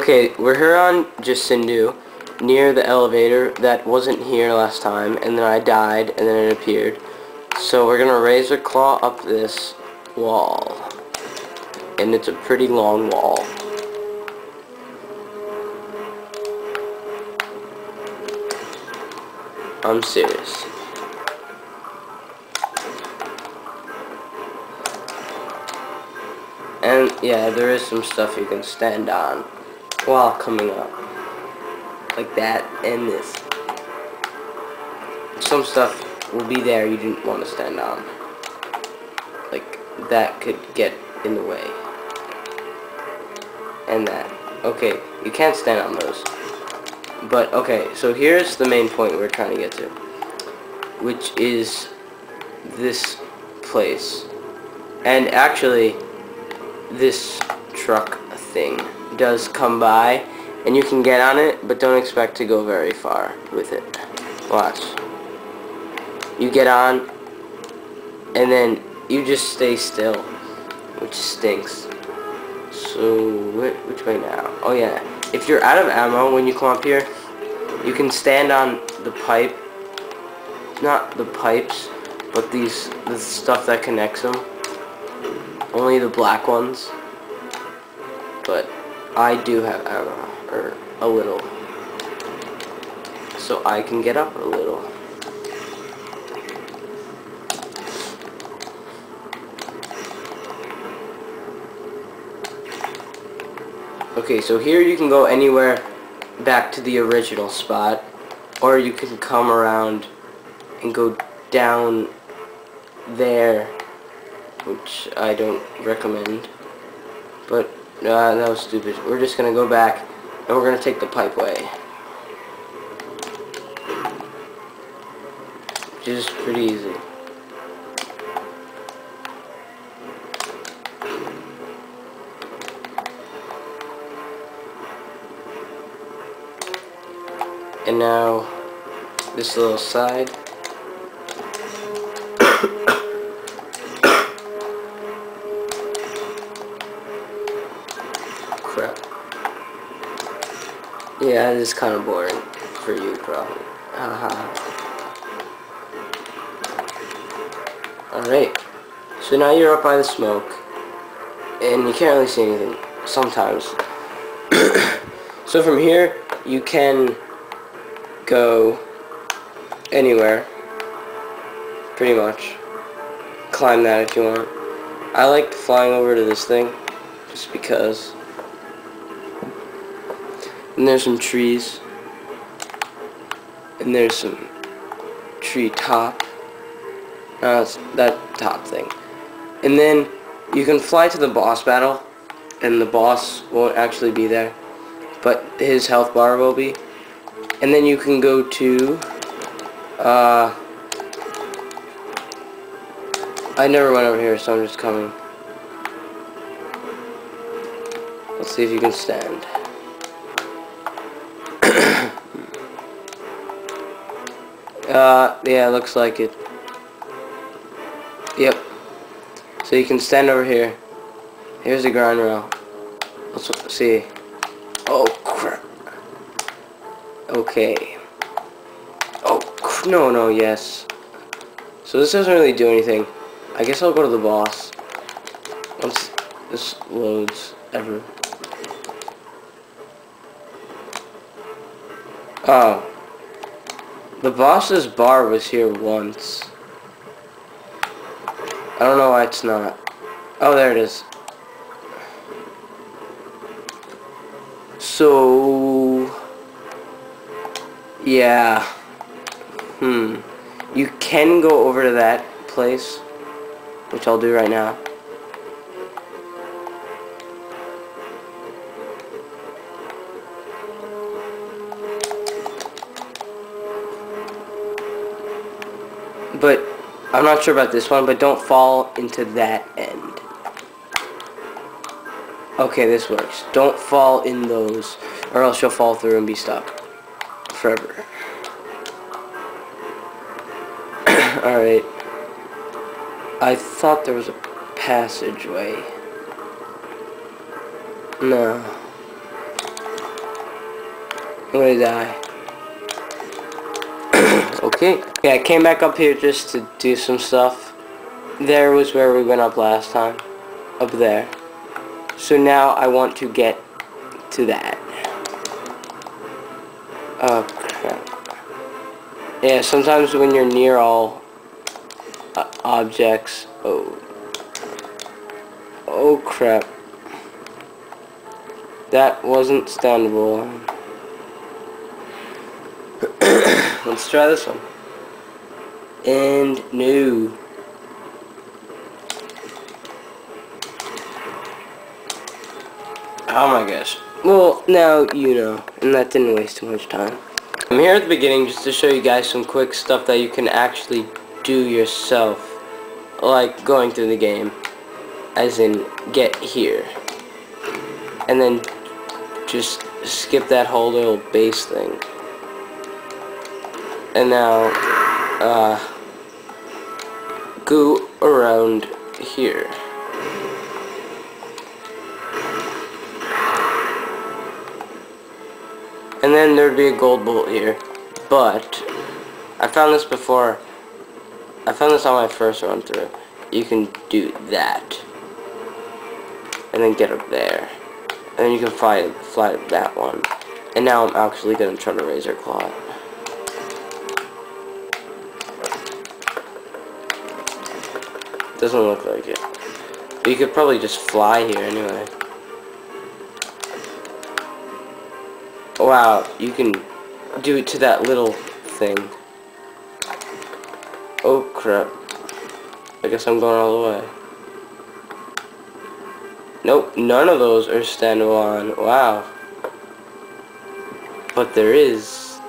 Okay, we're here on Jasindu, near the elevator that wasn't here last time, and then I died, and then it appeared. So we're gonna razor claw up this wall. And it's a pretty long wall. I'm serious. And yeah, there is some stuff you can stand on while coming up. Like that and this. Some stuff will be there you didn't want to stand on. Like that could get in the way. And that. Okay, you can't stand on those. But okay, so here's the main point we're trying to get to. Which is this place. And actually, this truck thing does come by, and you can get on it, but don't expect to go very far with it. Watch. You get on, and then you just stay still, which stinks. So, which way now? Oh yeah, if you're out of ammo when you come up here, you can stand on the pipe, not the pipes, but the stuff that connects them. Only the black ones. But I do have ammo, or a little. So I can get up a little. Okay, so here you can go anywhere back to the original spot, or you can come around and go down there, which I don't recommend, but that was stupid. We're just gonna go back, and we're gonna take the pipe way, which is pretty easy. And now, this little side. Crap. Yeah, it is kind of boring for you, probably. Alright. So now you're up by the smoke, and you can't really see anything, sometimes. So from here, you can go anywhere, pretty much. Climb that if you want. I like flying over to this thing, just because. And there's some trees, and there's some tree top. It's that top thing. And then you can fly to the boss battle, and the boss won't actually be there, but his health bar will be. And then you can go to, I never went over here, so I'm just coming. Let's see if you can stand. Yeah, looks like it. Yep. So you can stand over here. Here's the grind rail. Let's see. Oh, crap. Okay. Oh, no, yes. So this doesn't really do anything. I guess I'll go to the boss. Once this loads ever. Oh. The boss's bar was here once. I don't know why it's not. Oh, there it is. So... yeah. You can go over to that place, which I'll do right now. But I'm not sure about this one, but don't fall into that end. Okay, this works. Don't fall in those, or else you'll fall through and be stuck forever. Alright. I thought there was a passageway. No. gonna die. Okay, I came back up here just to do some stuff. There was where we went up last time. Up there. So now I want to get to that. Oh crap. Yeah, sometimes when you're near all objects. Oh crap. That wasn't standable. Let's try this one. And no. Oh my gosh. Well, now you know. And that didn't waste too much time. I'm here at the beginning just to show you guys some quick stuff that you can actually do yourself. Like going through the game. As in, get here. And then just skip that whole little base thing. And now, go around here. And then there'd be a gold bullet here. But, I found this before. I found this on my first run through. You can do that. And then get up there. And then you can fly that one. And now I'm actually going to try to razor claw it. Doesn't look like it. But you could probably just fly here anyway. Wow, you can do it to that little thing. Oh crap. I guess I'm going all the way. Nope, none of those are standable on. Wow. But there is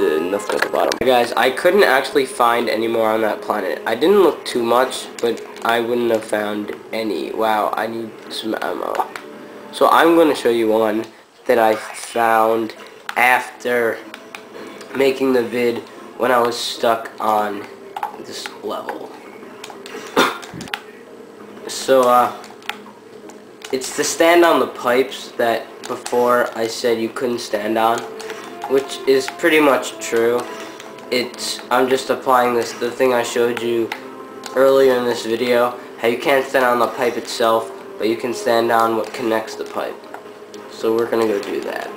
nothing at the bottom. Guys, I couldn't actually find any more on that planet. I didn't look too much, but I wouldn't have found any. Wow, I need some ammo. So I'm going to show you one that I found after making the vid when I was stuck on this level. So, it's to stand on the pipes that before I said you couldn't stand on, which is pretty much true. I'm just applying the thing I showed you earlier in this video, how you can't stand on the pipe itself, but you can stand on what connects the pipe. So we're gonna go do that.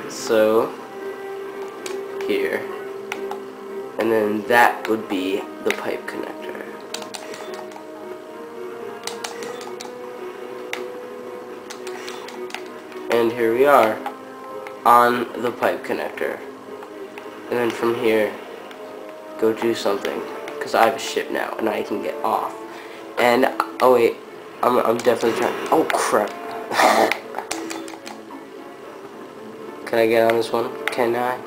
So, here. And then that would be the pipe connector. And here we are, on the pipe connector. And then from here, go do something, because I have a ship now, and I can get off. And, oh wait, I'm definitely trying, oh crap. Can I get on this one? Can I?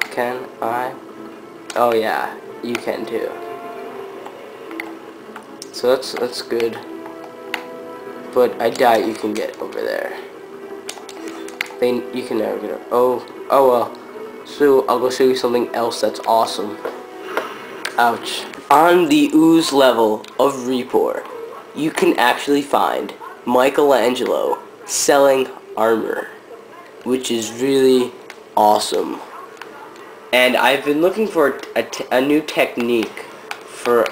Oh yeah, you can too. So that's good. But I doubt you can get over there. You can never get over. Oh well. So I'll go show you something else that's awesome. Ouch. On the ooze level of Reepor, you can actually find Michelangelo selling armor, which is really awesome. And I've been looking for a new technique for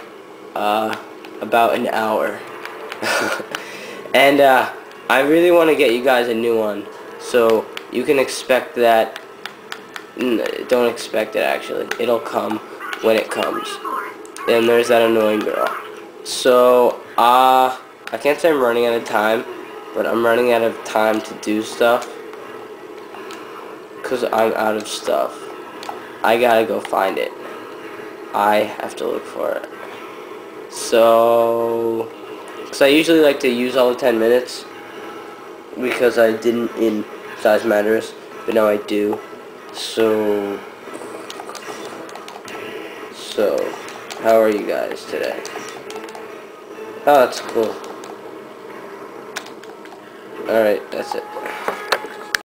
about an hour. And I really want to get you guys a new one. So you can expect that. Don't expect it actually. It'll come when it comes. And there's that annoying girl. So I can't say I'm running out of time, but I'm running out of time to do stuff. Cause I'm out of stuff. I gotta go find it. I have to look for it. So, cause I usually like to use all the 10 minutes. Because I didn't in Size Matters, but now I do. So, how are you guys today? Oh, that's cool. Alright, that's it.